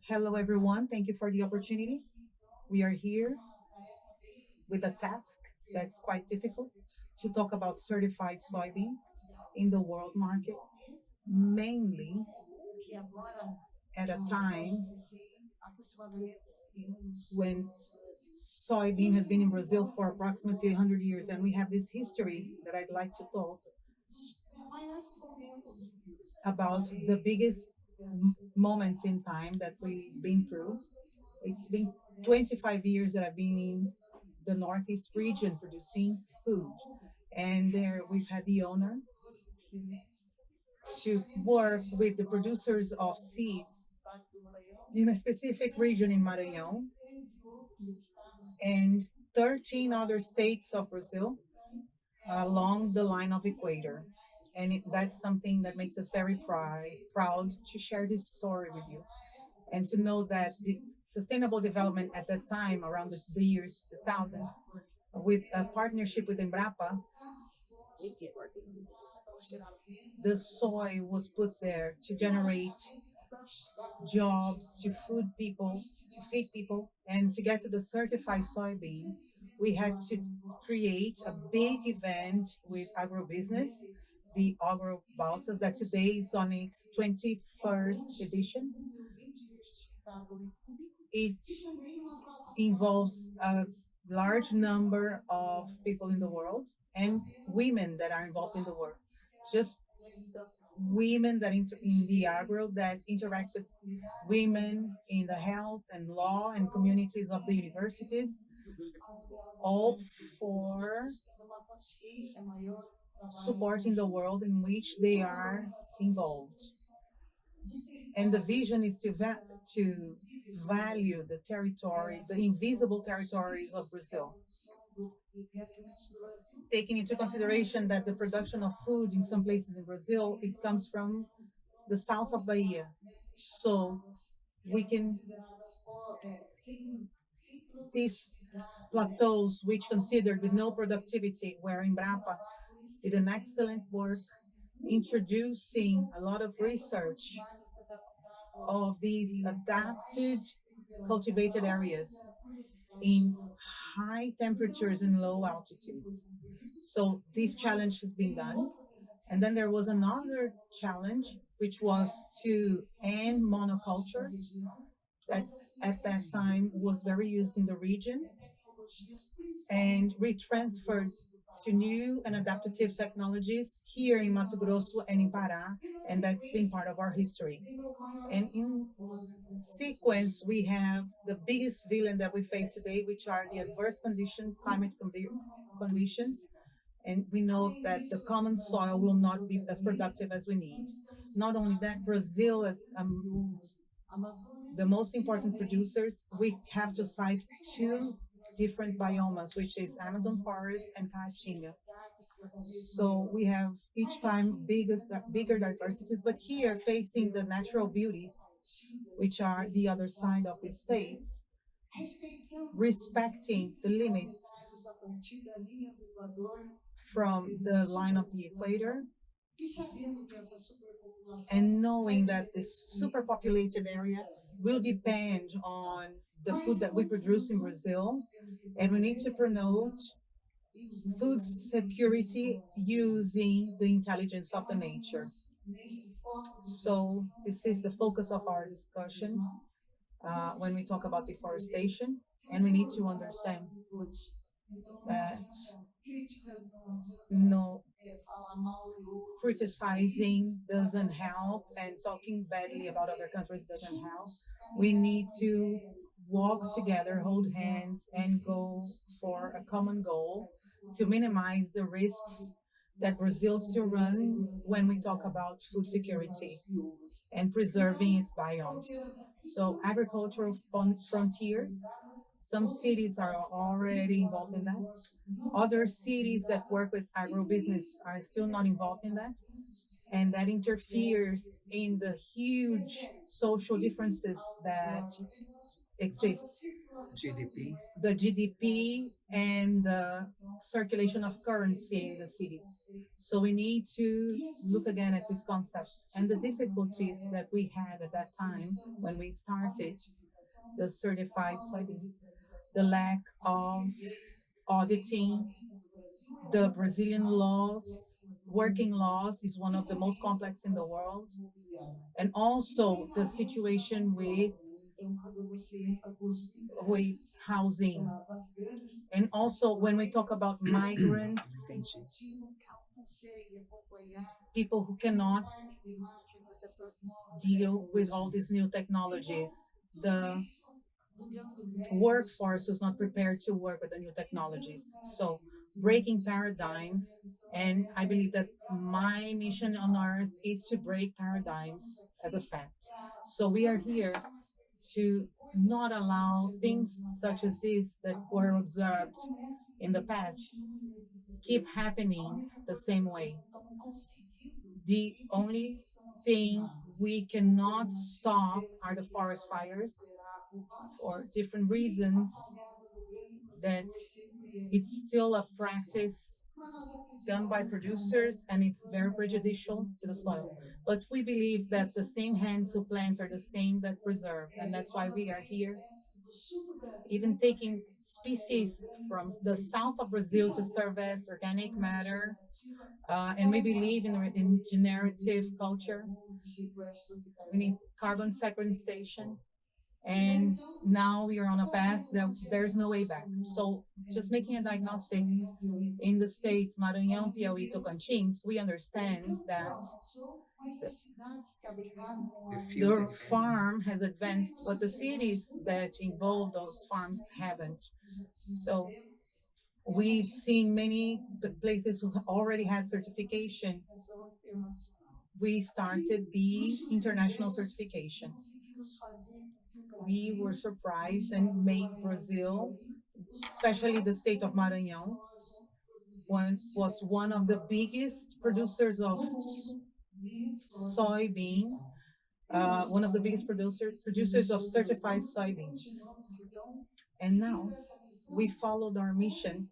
Hello, everyone. Thank you for the opportunity. We are here with a task that's quite difficult to talk about certified soybean in the world market, mainly at a time when soybean has been in Brazil for approximately 100 years, and we have this history that I'd like to talk about the biggest moments in time that we've been through. It's been 25 years that I've been in the Northeast region producing food. And there we've had the honor to work with the producers of seeds in a specific region in Maranhão and 13 other states of Brazil along the line of equator. And that's something that makes us very proud to share this story with you and to know that the sustainable development at that time, around the years 2000, with a partnership with Embrapa, the soy was put there to generate jobs, to feed people, and to get to the certified soybean, we had to create a big event with agribusiness, the Agro Balsas, that today is on its 21st edition. It involves a large number of people in the world and women that are involved in the work. Just women that in the agro that interact with women in the health and law and communities of the universities, all for supporting the world in which they are involved. And the vision is to value the territory, the invisible territories of Brazil, taking into consideration that the production of food in some places in Brazil, it comes from the south of Bahia. So we can, these plateaus, which considered with no productivity, where Embrapa did an excellent work introducing a lot of research of these adapted cultivated areas in high temperatures and low altitudes. So this challenge has been done. And then there was another challenge, which was to end monocultures that at that time was very used in the region and retransferred to new and adaptive technologies here in Mato Grosso and in Pará, and that's been part of our history. And in sequence, we have the biggest villain that we face today, which are the adverse conditions, conditions. And we know that the common soil will not be as productive as we need. Not only that, Brazil is the most important producers. We have to cite two different biomas, which is Amazon forest and Caatinga. So we have each time bigger diversities, but here facing the natural beauties, which are the other side of the states, respecting the limits from the line of the equator, and knowing that this superpopulated area will depend on the food that we produce in Brazil, and we need to promote food security using the intelligence of the nature. So this is the focus of our discussion when we talk about deforestation, and we need to understand that no criticizing doesn't help, and talking badly about other countries doesn't help. We need to walk together, hold hands, and go for a common goal to minimize the risks that Brazil still runs when we talk about food security and preserving its biomes. So agricultural frontiers, some cities are already involved in that. Other cities that work with agribusiness are still not involved in that. And that interferes in the huge social differences that exist. GDP. the GDP and the circulation of currency in the cities. So we need to look again at these concepts and the difficulties that we had at that time when we started the certified soybean, the lack of auditing, the Brazilian laws, working laws is one of the most complex in the world, and also the situation with housing. And also when we talk about migrants, Entendi. people who cannot deal with all these new technologies, the workforce is not prepared to work with the new technologies. So breaking paradigms, and I believe that my mission on earth is to break paradigms as a fact. So we are here to not allow things such as this that were observed in the past keep happening the same way. The only thing we cannot stop are the forest fires for different reasons, that it's still a practice done by producers and it's very prejudicial to the soil. But we believe that the same hands who plant are the same that preserve, and that's why we are here, even taking species from the south of Brazil to serve as organic matter. And we believe in generative culture. We need carbon sequestration. And now we are on a path that there's no way back. So just making a diagnostic in the states, Maranhão, Piauí, Tocantins, we understand that The field the advanced. farm has advanced, but the cities that involve those farms haven't. So we've seen many places who already had certification. We started the international certification. We were surprised and made Brazil, especially the state of Maranhão, was one of the biggest producers of soybean, one of the biggest producers of certified soybeans. And now we followed our mission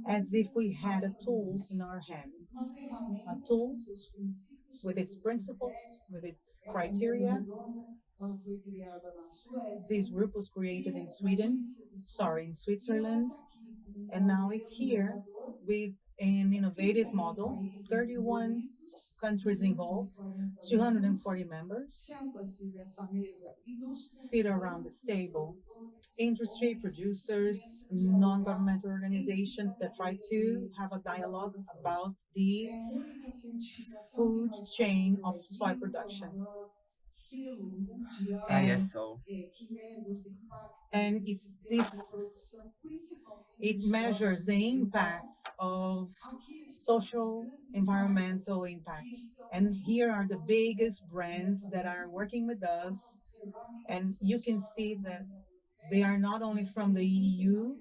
as if we had a tool in our hands, a tool with its principles, with its criteria. This group was created in in Switzerland, and now it's here with an innovative model, 31 countries involved, 240 members sit around this table. Industry, producers, non governmental organizations that try to have a dialogue about the food chain of soy production. And, ISO. and it measures the impacts of social, environmental impact. And here are the biggest brands that are working with us. And you can see that they are not only from the EU,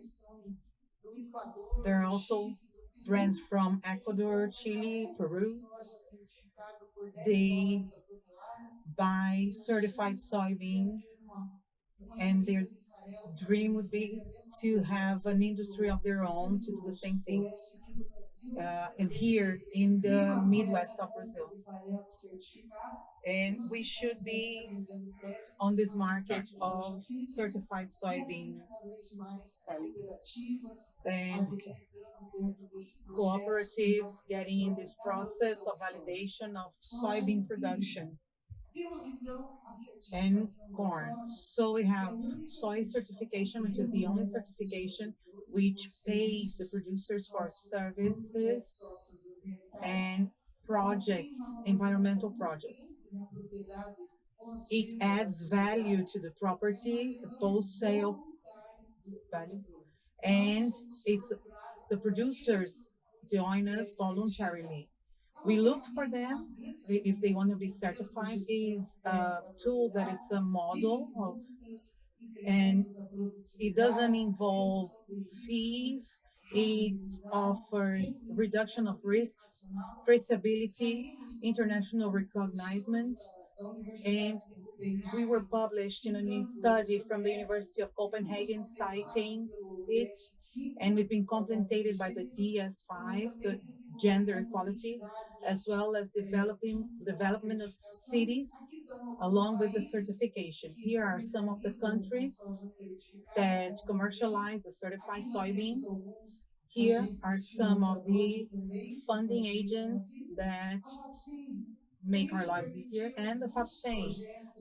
there are also brands from Ecuador, Chile, Peru. They buy certified soybeans, and their dream would be to have an industry of their own to do the same thing. And here in the Midwest of Brazil. And we should be on this market of certified soybean selling. And cooperatives getting in this process of validation of soybean production and corn. So we have soy certification, which is the only certification which pays the producers for services and projects, environmental projects. It adds value to the property, the post-sale value, and it's the producers join us voluntarily. We look for them if they want to be certified. Is a tool that it's a model of, and it doesn't involve fees. It offers reduction of risks, traceability, international recognition, and We were published in a new study from the University of Copenhagen citing it, and we've been complemented by the DS5, the gender equality, as well as development of cities, along with the certification. Here are some of the countries that commercialize the certified soybean. Here are some of the funding agents that make our lives easier, and the FAPSEM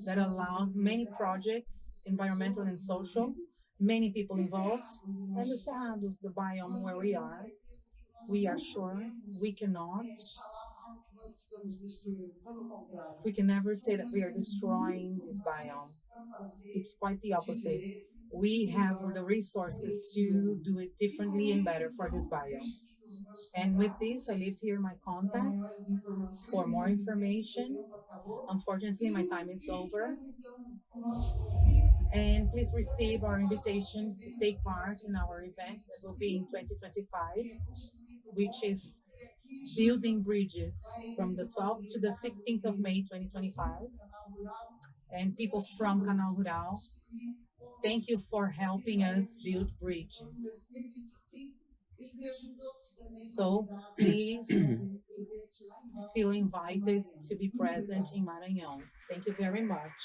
that allowed many projects, environmental and social, many people involved, and the Cerrado, the biome where we are sure we can never say that we are destroying this biome. It's quite the opposite. We have the resources to do it differently and better for this biome. And with this, I leave here my contacts for more information. Unfortunately, my time is over. And please receive our invitation to take part in our event that will be in 2025, which is building bridges from the 12th to the 16th of May 2025. And people from Canal Rural, thank you for helping us build bridges. So please feel invited to be present in Maranhão. Thank you very much.